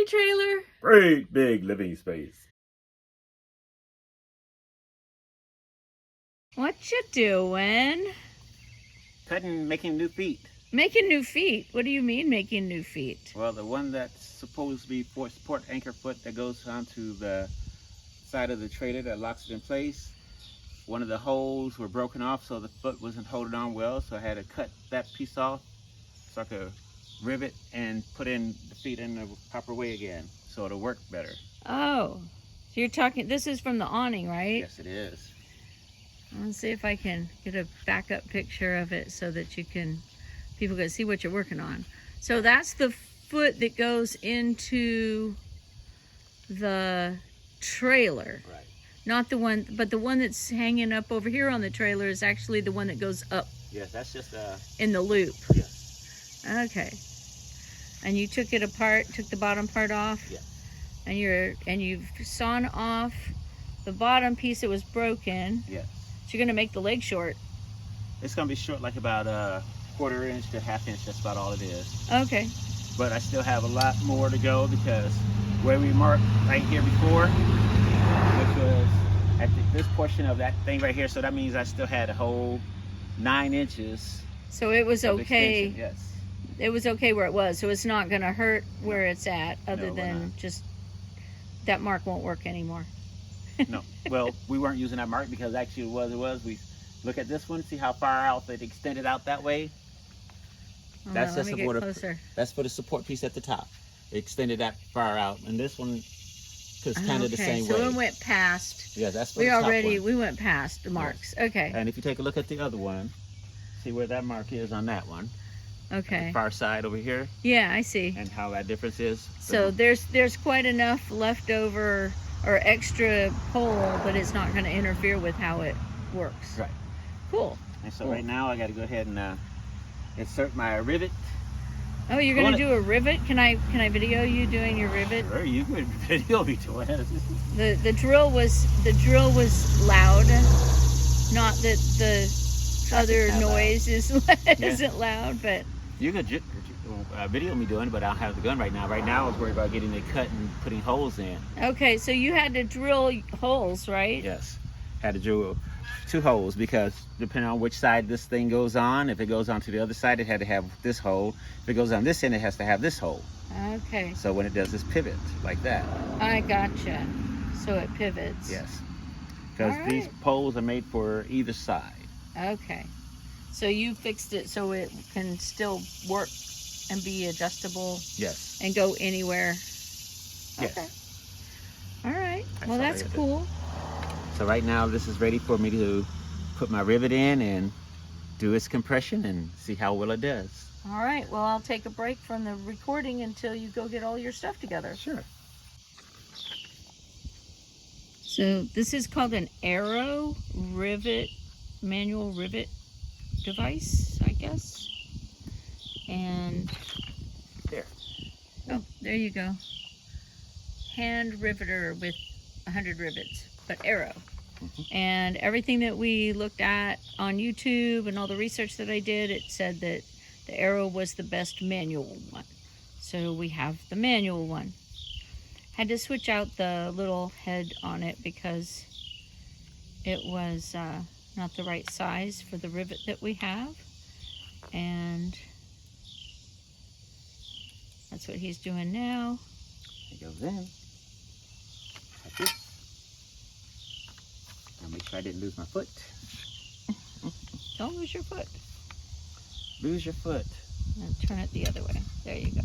trailer. Great big living space. What you doing? Cutting, making new feet. Making new feet? What do you mean making new feet? Well, the one that's supposed to be for support anchor foot that goes onto the side of the trailer that locks it in place. One of the holes were broken off, so the foot wasn't holding on well, so I had to cut that piece off so I could rivet and put in the feet in the proper way again, so it'll work better. Oh, so you're talking, this is from the awning, right? Yes, it is. Let's see if I can get a backup picture of it so that people can see what you're working on. So that's the foot that goes into the trailer. Right. Not the one, but the one that's hanging up over here on the trailer is actually the one that goes up. Yes, that's just in the loop. Yes. Okay. And you took it apart, took the bottom part off? Yes. And you've sawn off the bottom piece that was broken. Yes. So you're gonna make the leg short. It's gonna be short, like about a 1/4 inch to 1/2 inch. That's about all it is. Okay. But I still have a lot more to go because where we marked right here before, which was at this portion of that thing right here, so that means I still had a whole 9 inches. So it was okay. Extension. Yes. It was okay where it was. So it's not gonna hurt where it's at, other No, than just that mark won't work anymore. No. Well, we weren't using that mark because actually it was. We look at this one, see how far out it extended out that way. That's Let just me get closer. That's for the support piece at the top. It extended that far out, and this one is kind of the same way. So it went past. Yeah, that's for we the top already one. we went past the marks. Yes. Okay. And if you take a look at the other one, see where that mark is on that one. Okay. The far side over here. Yeah, I see. And how that difference is. So there's quite enough left over or extra pole, but it's not going to interfere with how it works. Right. Cool. And so right now I got to go ahead and insert my rivet. Oh, you're going to do a rivet? Can I video you doing your rivet? Sure, you could video me doing it. The drill was loud. Not that the other noise isn't loud, but you could video me doing it, but I don't have the gun right now. Right now I was worried about getting it cut and putting holes in. Okay, so you had to drill holes, right? Yes, had to drill 2 holes because depending on which side this thing goes on, if it goes on to the other side, it had to have this hole. If it goes on this end, it has to have this hole. Okay. So when it does this pivot like that. I gotcha. So it pivots. Yes. Because these poles are made for either side. Okay. So you fixed it so it can still work and be adjustable. Yes. And go anywhere. Yes. Okay. All right. Well, that's cool. So right now this is ready for me to put my rivet in and do its compression and see how well it does. All right. Well, I'll take a break from the recording until you go get all your stuff together. Sure. So this is called an Arrow rivet, manual rivet device, I guess. And there. Oh, there you go. Hand riveter with 100 rivets, but Arrow. And everything that we looked at on YouTube and all the research that I did, it said that the Arrow was the best manual one. So we have the manual one. Had to switch out the little head on it because it was not the right size for the rivet that we have. And that's what he's doing now. It goes in. Like this. I'll make sure I didn't lose my foot. Don't lose your foot. Lose your foot. And turn it the other way. There you go.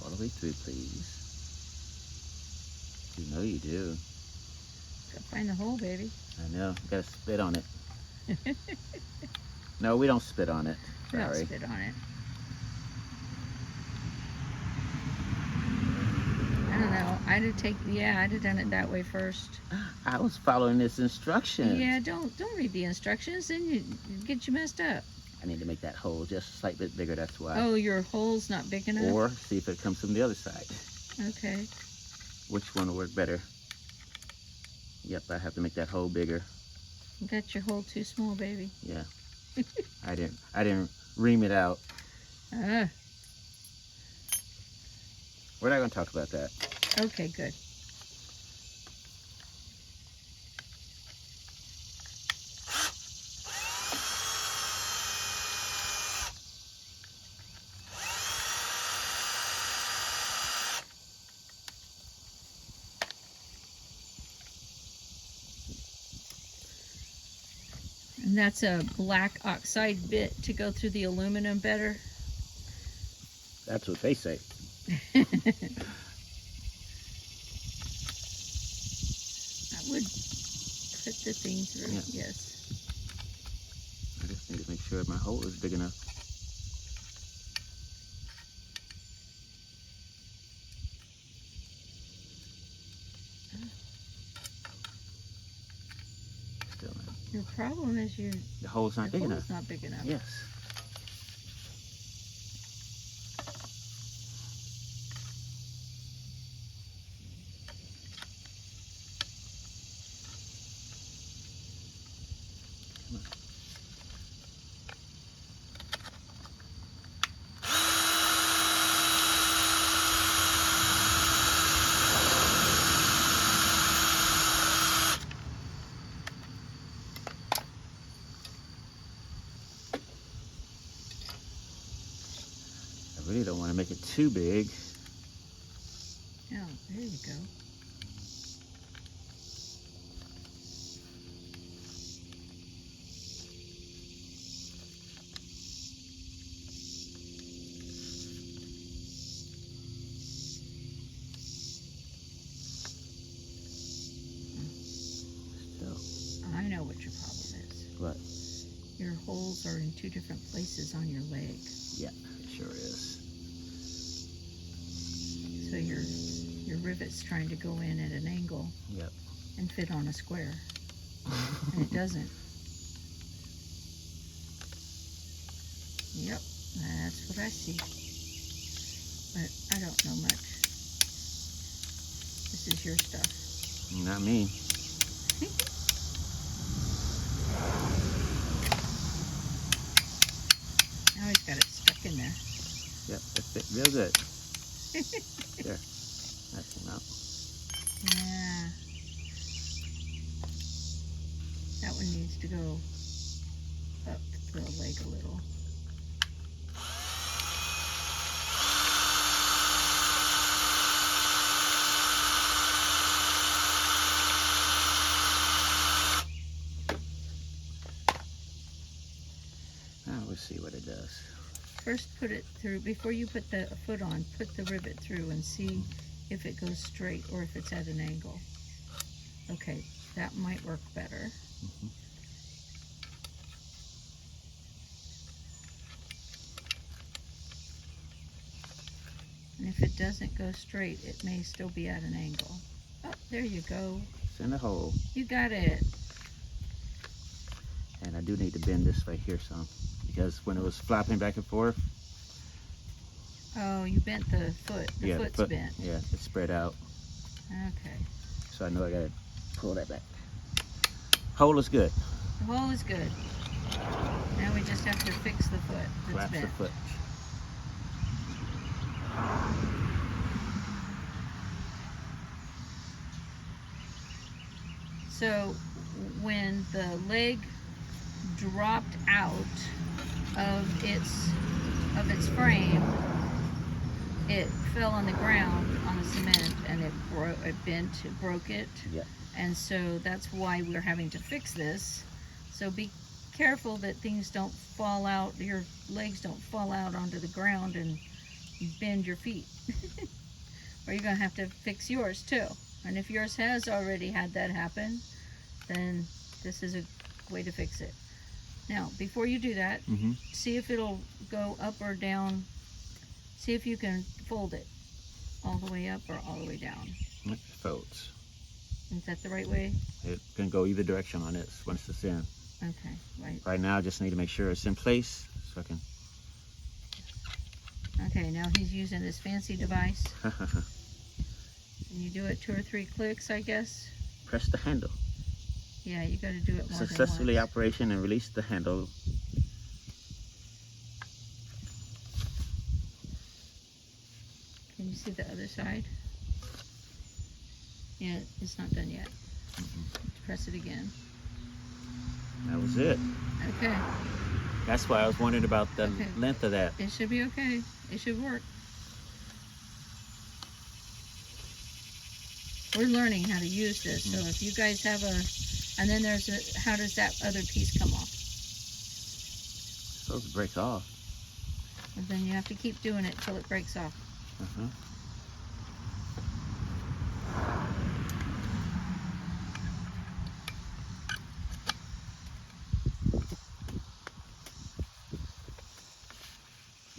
All the way through, please. You know you do. Gotta find the hole, baby. I know. You gotta spit on it. No, we don't spit on it. Don't Sorry. spit on it. I don't know. I'd have done it that way first. I was following this instruction. Yeah, don't read the instructions, then you get you messed up. I need to make that hole just a slight bit bigger, that's why. Oh, your hole's not big enough? Or see if it comes from the other side. Okay. Which one will work better? Yep, I have to make that hole bigger. You got your hole too small, baby. Yeah. I didn't ream it out. Ah, We're not going to talk about that. okay, good. And that's a black oxide bit to go through the aluminum better. That's what they say. I would put the thing through, Yeah. yes. I just need to make sure my hole is big enough. Still not. Your problem is The hole's not big enough. hole's not big enough. Yes. I really don't want to make it too big. Oh, there you go. Still. I know what your problem is. What? Your holes are in two different places on your leg. Yeah, it sure is. So your rivet's trying to go in at an angle Yep. and fit on a square. And it doesn't. Yep, that's what I see. But I don't know much. This is your stuff. Not me. Now he's got it stuck in there. Yep, that fit real good. There. That came out. Yeah. That one needs to go up the leg a little. Now we'll see what it does. First put it through, before you put the foot on, put the rivet through and see if it goes straight or if it's at an angle. Okay, that might work better. Mhm. And if it doesn't go straight, it may still be at an angle. Oh, there you go. It's in the hole. You got it. And I do need to bend this right here some, because when it was flopping back and forth, Oh, you bent the foot. The yeah, foot's foot, bent. yeah, it spread out. Okay. So I know I gotta pull that back. Hole is good. The hole is good. Now we just have to fix the foot that's Collapse the bent. foot. So when the leg dropped out of its frame, it fell on the ground on the cement and it broke it. Yep. And so that's why we're having to fix this. So be careful that things don't fall out, your legs don't fall out onto the ground and bend your feet. Or you're gonna have to fix yours too. And if yours has already had that happen, then this is a way to fix it. Now, before you do that, Mm-hmm. see if it'll go up or down. See if you can fold it all the way up or all the way down. It folds. Is that the right way? It can go either direction on this once it's in. Okay, right. Right now, I just need to make sure it's in place so I can. Okay, now he's using this fancy device. And you do it 2 or 3 clicks, I guess. Press the handle. Yeah, you got to do it more Successfully than once. operation and release the handle. Can you see the other side? Yeah, it's not done yet. Press it again. That was it. Okay, That's why I was wondering about the Okay. length of that. it should be okay. It should work. We're learning how to use this, so if you guys have a, and then there's a, how does that other piece come off? Supposed to break off. And then you have to keep doing it till it breaks off. Uh-huh.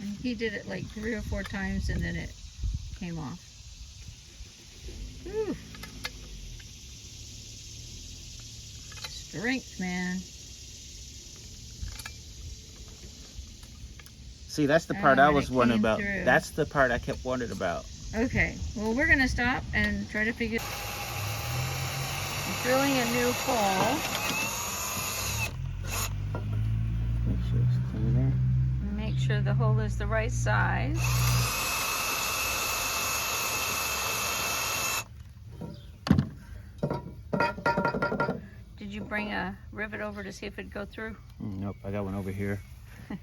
And he did it like 3 or 4 times and then it came off. Whew. Strength, man. See, that's the part I and was it wondering came about. through. That's the part I kept wondering about. Okay, well, we're gonna stop and try to figure. I'm drilling a new hole. Make sure it's clean there. Make sure the hole is the right size. Did you bring a rivet over to see if it'd go through? Nope, I got one over here. All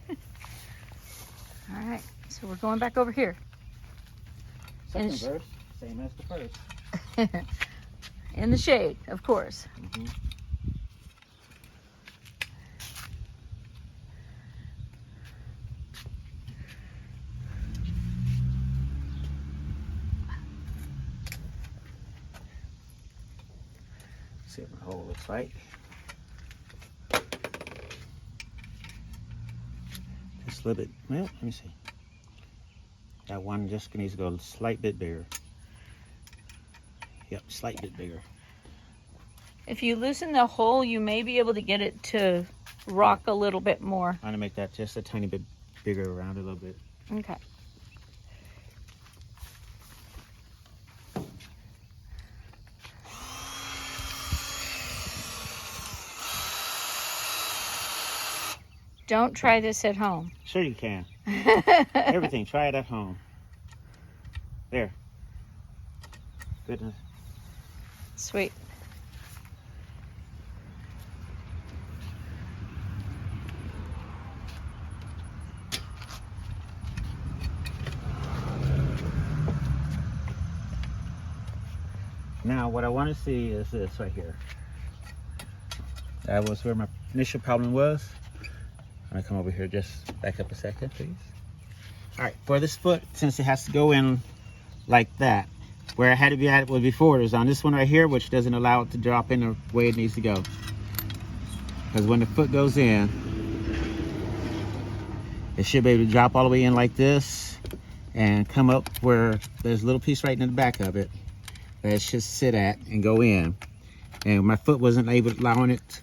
right, so we're going back over here. Second And verse, same as the first. In the shade, of course. Mm-hmm. See what my hole looks like. Just a little bit. Well, let me see. That one just needs to go a slight bit bigger. Yep, slight bit bigger. If you loosen the hole, you may be able to get it to rock a little bit more. I'm gonna make that just a tiny bit bigger around a little bit. Okay. Don't try this at home. Sure you can. Everything, try it at home. There. Goodness. Sweet. Now what I want to see is this right here. That was where my initial problem was. I'm gonna come over here, just back up a second, please. All right, for this foot, since it has to go in like that, where I had to be at was before, it was on this one right here, which doesn't allow it to drop in the way it needs to go. Because when the foot goes in, it should be able to drop all the way in like this and come up where there's a little piece right in the back of it that it should sit at and go in. And my foot wasn't able to allowing it.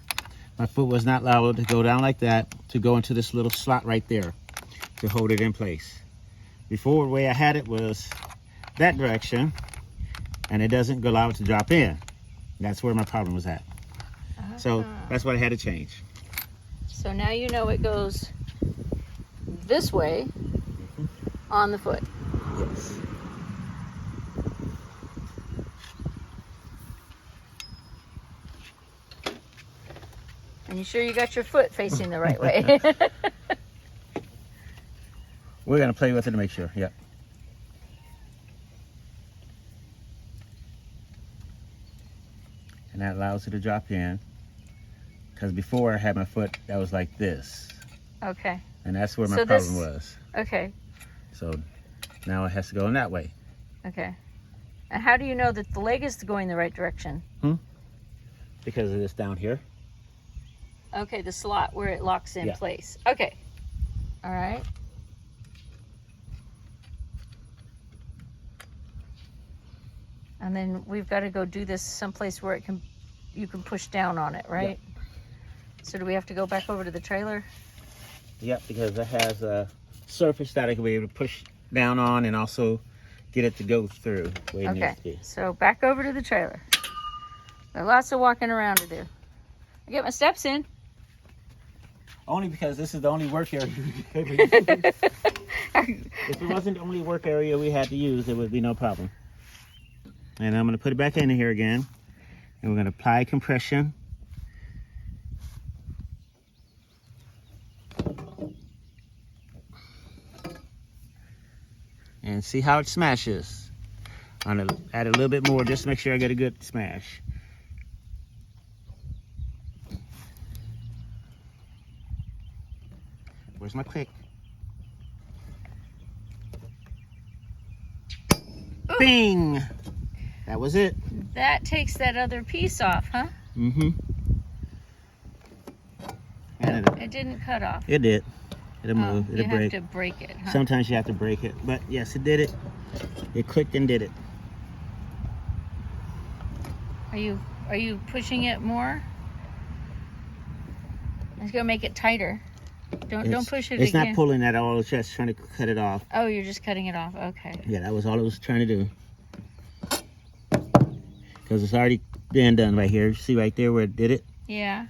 My foot was not allowed to go down like that to go into this little slot right there to hold it in place. Before, the way I had it was that direction, and it doesn't allow it to drop in. That's where my problem was at. So that's what I had to change. So now you know it goes this way on the foot. Yes. And you sure you got your foot facing the right way? We're gonna play with it to make sure, yep. And that allows it to drop in. Because before I had my foot that was like this. Okay. And that's where my So problem this- was. Okay. So now it has to go in that way. Okay. And how do you know that the leg is going the right direction? Because of this down here. Okay, the slot where it locks in Yeah. place. Okay. All right. And then we've got to go do this someplace where you can push down on it, right? So do we have to go back over to the trailer? Yep, because it has a surface that I can be able to push down on and also get it to go through where it Okay, needs to be. so back over to the trailer. There's lots of walking around to do. I get my steps in. Only because this is the only work area we could use. If it wasn't the only work area we had to use, it would be no problem. And I'm going to put it back in here again. And we're going to apply compression. And see how it smashes. I'm going to add a little bit more just to make sure I get a good smash. Where's my click? Ooh. Bing! That was it. That takes that other piece off, huh? Mm-hmm. And It didn't cut off. it did. It'll move. You It'll break. have to break it, huh? Sometimes you have to break it. But yes, it did it. It clicked and did it. Are you pushing it more? It's gonna make it tighter. Don't push it It's again. not pulling at all. It's just trying to cut it off. Oh, you're just cutting it off. Okay. Yeah, that was all it was trying to do. Because it's already been done right here. See right there where it did it? Yeah.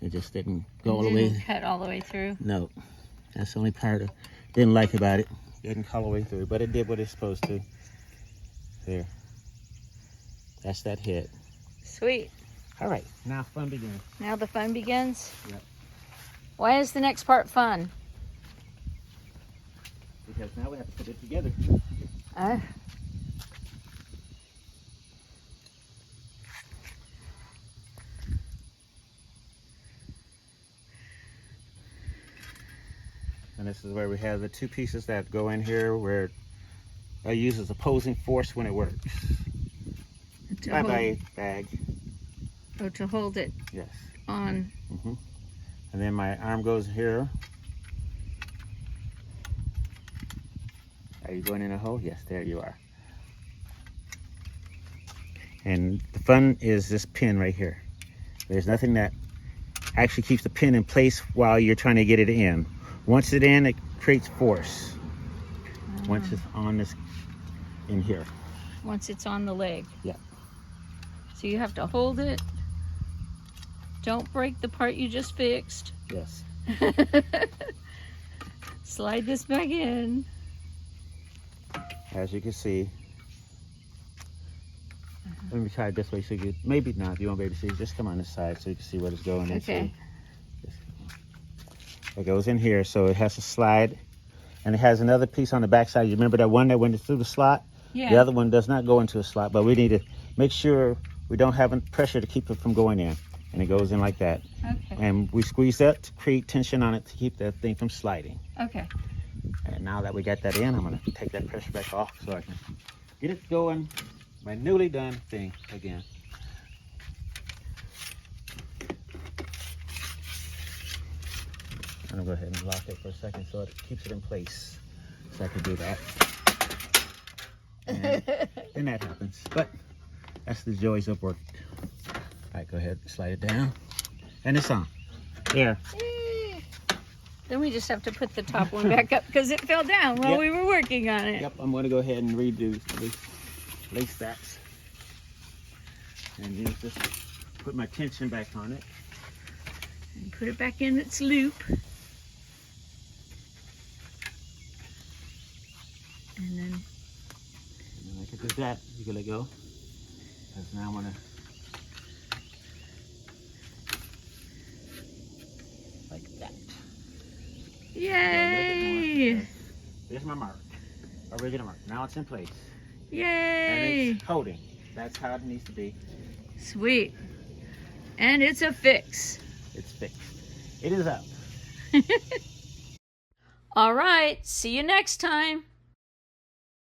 It just didn't go all It the way. didn't cut all the way through. No. That's the only part I didn't like about it. It didn't cut all the way through, but it did what it's supposed to. There. That's that hit. Sweet. All right, now fun begins. Now the fun begins? Yep. Why is the next part fun? Because now we have to put it together. And this is where we have the two pieces that go in here where I use as opposing force when it works. Bye-bye, bag. Oh, to hold it Yes. on. Mm-hmm. And then my arm goes here. Are you going in a hole? Yes, there you are. And the fun is this pin right here. There's nothing that actually keeps the pin in place while you're trying to get it in. Once it's in, it creates force. Once it's on this, in here. Once it's on the leg. Yeah. So you have to hold it. Don't break the part you just fixed. Yes. Slide this back in. As you can see. Let me try it this way so you could, maybe not, you won't be able to see. Just come on this side so you can see what it's going into. Okay. It goes in here, so it has to slide. And it has another piece on the back side. You remember that one that went through the slot? Yeah. The other one does not go into a slot, but we need to make sure we don't have pressure to keep it from going in. And it goes in like that. Okay. And we squeeze that to create tension on it to keep that thing from sliding. Okay. And now that we got that in, I'm gonna take that pressure back off so I can get it going, my newly done thing again. I'm gonna go ahead and lock it for a second so it keeps it in place. So I can do that. And then that happens. But that's the joys of work. All right, go ahead, slide it down. And it's on. There. Then we just have to put the top one back up because it fell down while Yep. we were working on it. Yep, I'm gonna go ahead and redo lace that. And then just put my tension back on it. And put it back in its loop. And then And I can do that. You can let go. Because now I'm gonna like that. yay! There's my mark. Original mark. Now it's in place. And Yay! it's holding. That's how it needs to be. Sweet. And it's a fix. It's fixed. It is up. All right. See you next time.